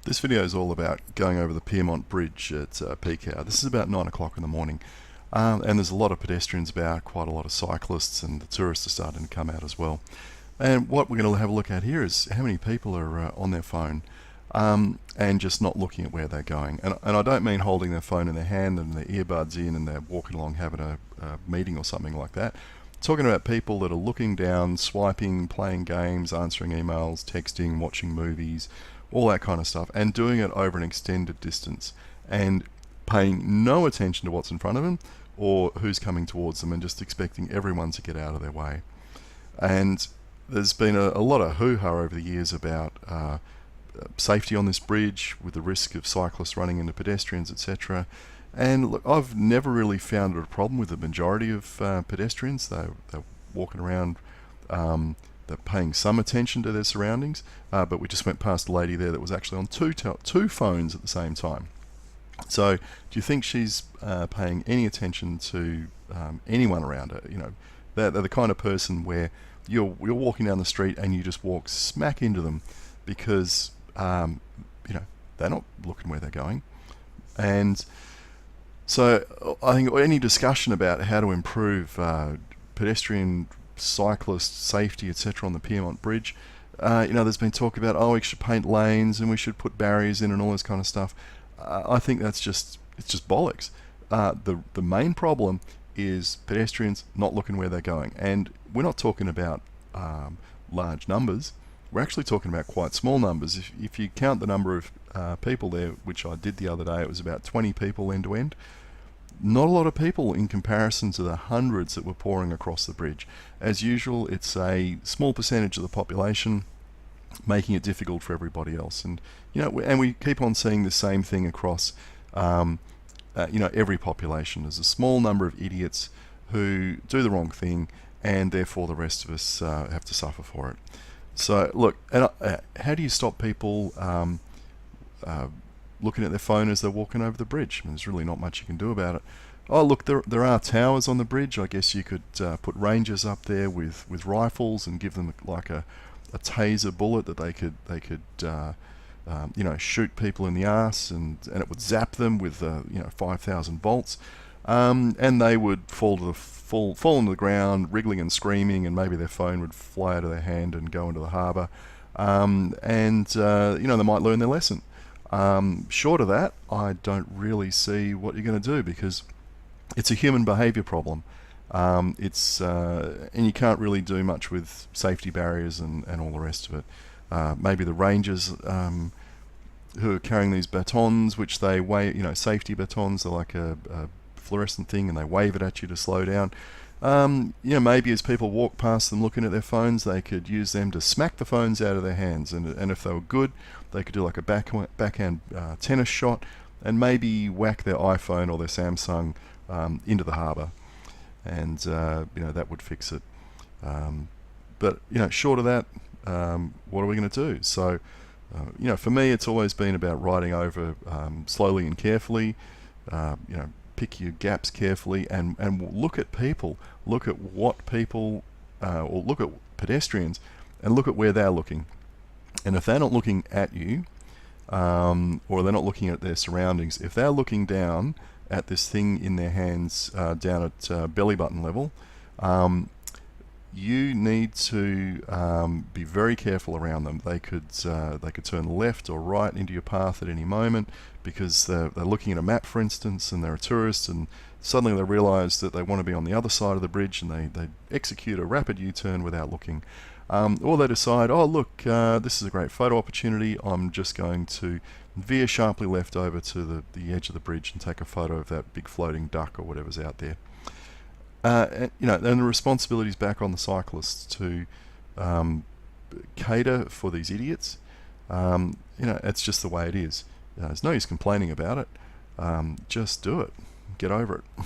This video is all about going over the Pyrmont Bridge at peak hour. This is about 9 o'clock in the morning, and there's a lot of pedestrians about, quite a lot of cyclists, and the tourists are starting to come out as well. And what we're going to have a look at here is how many people are on their phone and just not looking at where they're going. And I don't mean holding their phone in their hand and their earbuds in and they're walking along having a meeting or something like that. I'm talking about people that are looking down, swiping, playing games, answering emails, texting, watching movies, all that kind of stuff, and doing it over an extended distance and paying no attention to what's in front of them or who's coming towards them, and just expecting everyone to get out of their way. And there's been a lot of hoo-ha over the years about safety on this bridge, with the risk of cyclists running into pedestrians, etc. And look, I've never really found it a problem with the majority of pedestrians. They're walking around, they're paying some attention to their surroundings, but we just went past a lady there that was actually on two phones at the same time. So do you think she's paying any attention to anyone around her? You know, they're the kind of person where you're walking down the street and you just walk smack into them because you know, they're not looking where they're going. And so I think any discussion about how to improve pedestrian, cyclist safety, etc. on the Pyrmont Bridge, you know, there's been talk about, oh, we should paint lanes and we should put barriers in and all this kind of stuff. I think it's just bollocks. The main problem is pedestrians not looking where they're going, and we're not talking about large numbers. We're actually talking about quite small numbers. If you count the number of people there, which I did the other day, it was about 20 people end to end. Not a lot of people in comparison to the hundreds that were pouring across the bridge. As usual, it's a small percentage of the population, making it difficult for everybody else. And you know, and we keep on seeing the same thing across you know, every population. There's a small number of idiots who do the wrong thing, and therefore the rest of us have to suffer for it. So look, how do you stop people looking at their phone as they're walking over the bridge? I mean, there's really not much you can do about it. Oh look, there are towers on the bridge. I guess you could put rangers up there with rifles and give them like a taser bullet that they could you know, shoot people in the arse, and it would zap them with you know, 5,000 volts, and they would fall into the ground, wriggling and screaming, and maybe their phone would fly out of their hand and go into the harbour, and you know, they might learn their lesson. Short of that, I don't really see what you're going to do, because it's a human behaviour problem. And you can't really do much with safety barriers and all the rest of it. Maybe the rangers who are carrying these batons, which they wave, you know, safety batons, they're like a fluorescent thing, and they wave it at you to slow down. You know, maybe as people walk past them looking at their phones, they could use them to smack the phones out of their hands, and if they were good, they could do like a backhand tennis shot, and maybe whack their iPhone or their Samsung into the harbour, and you know, that would fix it. But you know, short of that, what are we going to do? So you know, for me, it's always been about riding over slowly and carefully. You know, pick your gaps carefully, and look at people, look at what people, or look at pedestrians, and look at where they're looking. And if they're not looking at you, or they're not looking at their surroundings, if they're looking down at this thing in their hands, down at belly button level, you need to be very careful around them. They could turn left or right into your path at any moment, because they're looking at a map, for instance, and they're a tourist, and suddenly they realise that they want to be on the other side of the bridge, and they execute a rapid U-turn without looking. Or they decide, oh look, this is a great photo opportunity, I'm just going to veer sharply left over to the edge of the bridge and take a photo of that big floating duck or whatever's out there. You know, and the responsibility is back on the cyclists to cater for these idiots. You know, it's just the way it is. There's no use complaining about it. Just do it. Get over it.